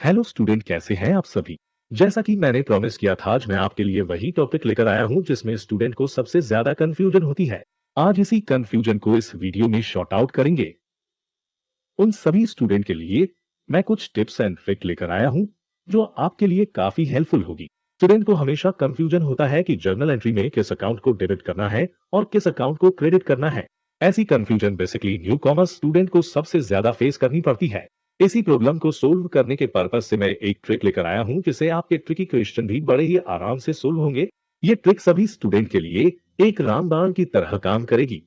Hello student, कैसे हैं आप सभी। जैसा कि मैंने प्रॉमिस किया था, आज मैं आपके लिए वही टॉपिक लेकर आया हूं जिसमें स्टूडेंट को सबसे ज्यादा कंफ्यूजन होती है। आज इसी कंफ्यूजन को इस वीडियो में शॉर्ट आउट करेंगे। उन सभी स्टूडेंट के लिए मैं कुछ टिप्स एंड ट्रिक लेकर आया हूं जो आपके लिए काफी हेल्पफुल होगी। स्टूडेंट को हमेशा कंफ्यूजन होता है कि जर्नल एंट्री में किस अकाउंट को डेबिट करना है और किस अकाउंट को क्रेडिट करना है। ऐसी confusion basically new commerce student को सबसे ज्यादा फेस करनी पड़ती है। इसी प्रॉब्लम को सोल्व करने के पर्पज से मैं एक ट्रिक लेकर आया हूं जिससे आपके ट्रिकी क्वेश्चन भी बड़े ही आराम से सोल्व होंगे। ये ट्रिक सभी स्टूडेंट के लिए एक रामबाण की तरह काम करेगी।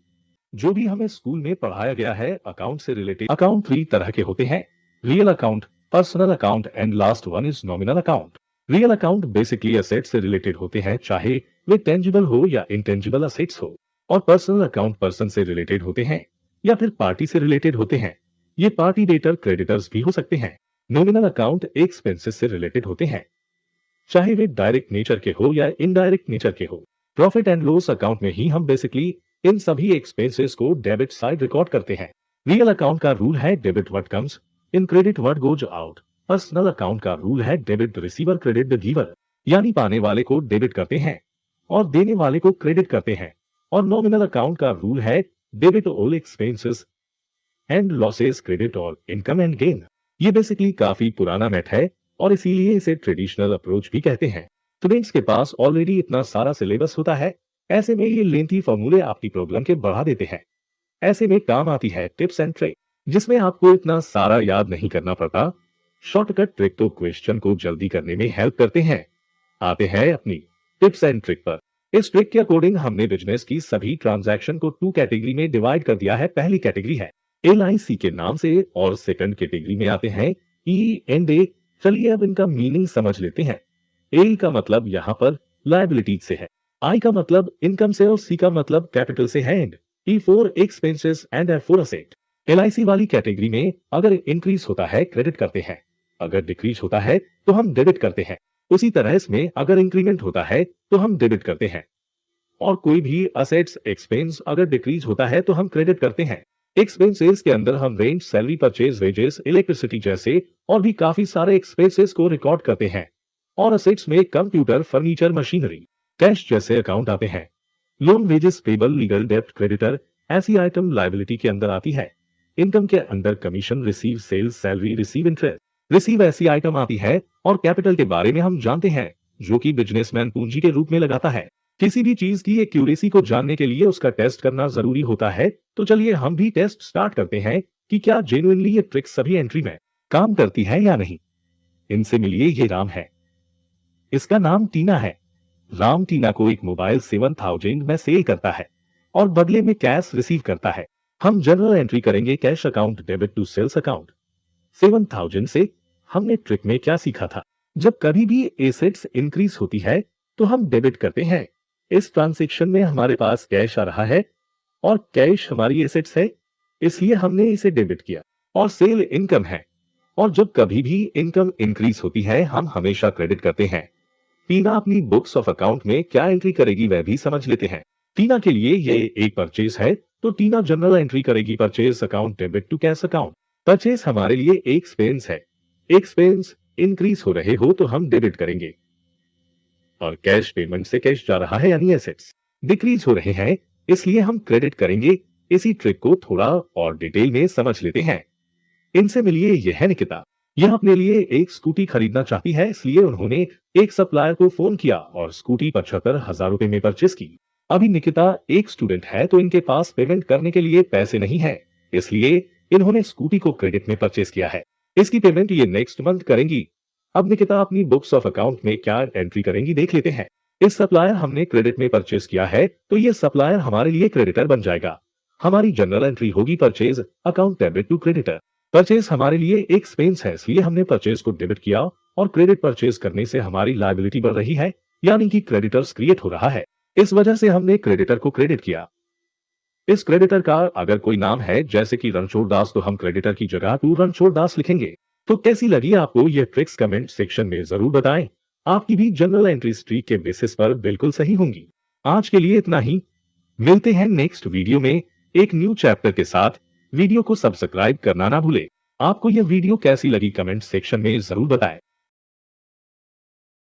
जो भी हमें स्कूल में पढ़ाया गया है, अकाउंट से रिलेटेड अकाउंट 3 तरह के होते हैं: real account, personal account and last one is nominal account. Real account basically asset से रिलेटेड होते हैं, चाहे वे टेंजिबल हो या इंटेंजिबल असेट्स हो। और पर्सनल अकाउंट पर्सन से रिलेटेड होते हैं या फिर पार्टी से रिलेटेड होते हैं। ये पार्टी डेटर क्रेडिटर्स भी हो सकते हैं। नॉमिनल अकाउंट एक्सपेंसेस से रिलेटेड होते हैं, चाहे वे डायरेक्ट नेचर के हो या इनडायरेक्ट नेचर के हो। प्रॉफिट एंड लॉस अकाउंट में ही हम बेसिकली इन सभी एक्सपेंसेस को डेबिट साइड रिकॉर्ड करते हैं। रियल अकाउंट का रूल है debit what comes in, credit what goes out. Personal account का रूल है debit receiver credit the giver, यानी पाने वाले को डेबिट करते हैं और देने वाले को क्रेडिट करते हैं। और नॉमिनल अकाउंट का रूल है debit all expenses and losses credit all income and gain. ये बेसिकली काफी पुराना मैथ है और इसीलिए इसे ट्रेडिशनल अप्रोच भी कहते हैं। स्टूडेंट्स के पास ऑलरेडी इतना सारा सिलेबस होता है, ऐसे में ये लेंथी फॉर्मूले आपकी प्रॉब्लम के बढ़ा देते हैं। ऐसे में काम आती है टिप्स एंड ट्रिक, जिसमें आपको इतना सारा याद नहीं करना पड़ता। शॉर्टकट ट्रिक तो क्वेश्चन को जल्दी करने में हेल्प करते हैं। आते हैं अपनी टिप्स एंड ट्रिक पर। इस ट्रिक के अकॉर्डिंग हमने बिजनेस की सभी ट्रांजैक्शन को 2 कैटेगरी में डिवाइड कर दिया है। पहली कैटेगरी है LIC के नाम से और सेकंड कैटेगरी में आते हैं E&A। चलिए अब इनका मीनिंग समझ लेते हैं। ए का मतलब यहाँ पर लायबिलिटी से है, आई का मतलब इनकम से और सी का मतलब कैपिटल से है, and E for expenses and F for asset. LIC वाली कैटेगरी में अगर इंक्रीज होता है क्रेडिट करते हैं, अगर डिक्रीज होता है तो हम डेबिट करते हैं। उसी तरह इसमें अगर इंक्रीमेंट होता है तो हम डेबिट करते हैं, और कोई भी असेट्स एक्सपेंस अगर डिक्रीज होता है तो हम क्रेडिट करते हैं। एक्सपेंसेस के अंदर हम rent, salary, purchase, wages, electricity जैसे और भी काफी सारे एक्सपेंसेस को रिकॉर्ड करते हैं। और असेट्स में कंप्यूटर, फर्नीचर, मशीनरी, कैश जैसे अकाउंट आते हैं। लोन, वेजेस, पेबल, लीगल, डेब्ट, क्रेडिटर ऐसी आइटम लायबिलिटी के अंदर आती है। इनकम के अंदर commission, receive, sales, salary, receive, interest, receive ऐसी आइटम आती है। और कैपिटल के बारे में हम जानते हैं, जो कि बिजनेसमैन पूंजी के रूप में लगाता है। किसी भी चीज की एक्यूरेसी को जानने के लिए उसका टेस्ट करना जरूरी होता है। तो चलिए हम भी टेस्ट स्टार्ट करते हैं कि क्या जेन्युइनली ये ट्रिक सभी एंट्री में काम करती है या नहीं। इनसे मिलिए, ये राम है, इसका नाम टीना है। राम टीना को एक मोबाइल 7000 में सेल करता है और बदले में कैश रिसीव करता है। हम जनरल एंट्री करेंगे cash account debit to sales account. 7000 से हमने ट्रिक में क्या सीखा था? जब कभी भी एसेट्स इंक्रीज होती है तो हम डेबिट करते हैं। इस ट्रांजैक्शन में हमारे पास कैश आ रहा है और कैश हमारी एसेट्स है, इसलिए हमने इसे डेबिट किया। और सेल इनकम है, और जब कभी भी इनकम इंक्रीज होती है हम हमेशा क्रेडिट करते हैं। टीना अपनी बुक्स ऑफ अकाउंट में क्या एंट्री करेगी वह भी समझ लेते हैं। टीना के लिए ये एक परचेज है, तो टीना जनरल एंट्री करेगी purchase account debit to cash account. Purchase हमारे लिए एक्सपेंस है, एक्सपेंस इंक्रीज हो रहे हो तो हम डेबिट करेंगे। और कैश पेमेंट से कैश जा रहा है यानी एसेट्स डिक्रीज हो रहे हैं, इसलिए हम क्रेडिट करेंगे। इसी ट्रिक को थोड़ा और डिटेल में समझ लेते हैं। इनसे मिलिए, यह है निकिता। यह अपने लिए एक स्कूटी खरीदना चाहती है, इसलिए उन्होंने एक सप्लायर को फोन किया और स्कूटी 75,000 रुपए में परचेस की। अभी निकिता एक स्टूडेंट है तो इनके पास पेमेंट करने के लिए पैसे नहीं है, इसलिए इन्होंने स्कूटी को क्रेडिट में परचेस किया है। इसकी पेमेंट ये नेक्स्ट मंथ करेंगी। अब निकिता अपनी बुक्स ऑफ अकाउंट में क्या एंट्री करेंगी देख लेते हैं। इस सप्लायर हमने क्रेडिट में परचेस किया है, तो ये सप्लायर हमारे लिए क्रेडिटर बन जाएगा। हमारी जनरल एंट्री होगी purchase account debit to creditor. Purchase हमारे लिए एक्सपेंस है, इसलिए हमने परचेज को डेबिट किया, और क्रेडिट परचेज करने से हमारी लायबिलिटी बढ़ रही है, यानी कि क्रेडिटर्स क्रिएट हो रहा है। इस वजह से हमने क्रेडिटर को क्रेडिट किया। इस क्रेडिटर का अगर कोई नाम है जैसे कि रणछोड़ दास, तो हम क्रेडिटर की जगह टू रणछोड़ दास लिखेंगे। तो कैसी लगी आपको ये ट्रिक्स? कमेंट सेक्शन में जरूर बताएं। आपकी भी जनरल एंट्री स्ट्रीक के बेसिस पर बिल्कुल सही होंगी। आज के लिए इतना ही, मिलते हैं नेक्स्ट वीडियो में एक न्यू चैप्टर के साथ। वीडियो को सब्सक्राइब करना ना भूले। आपको यह वीडियो कैसी लगी कमेंट सेक्शन में जरूर बताएं।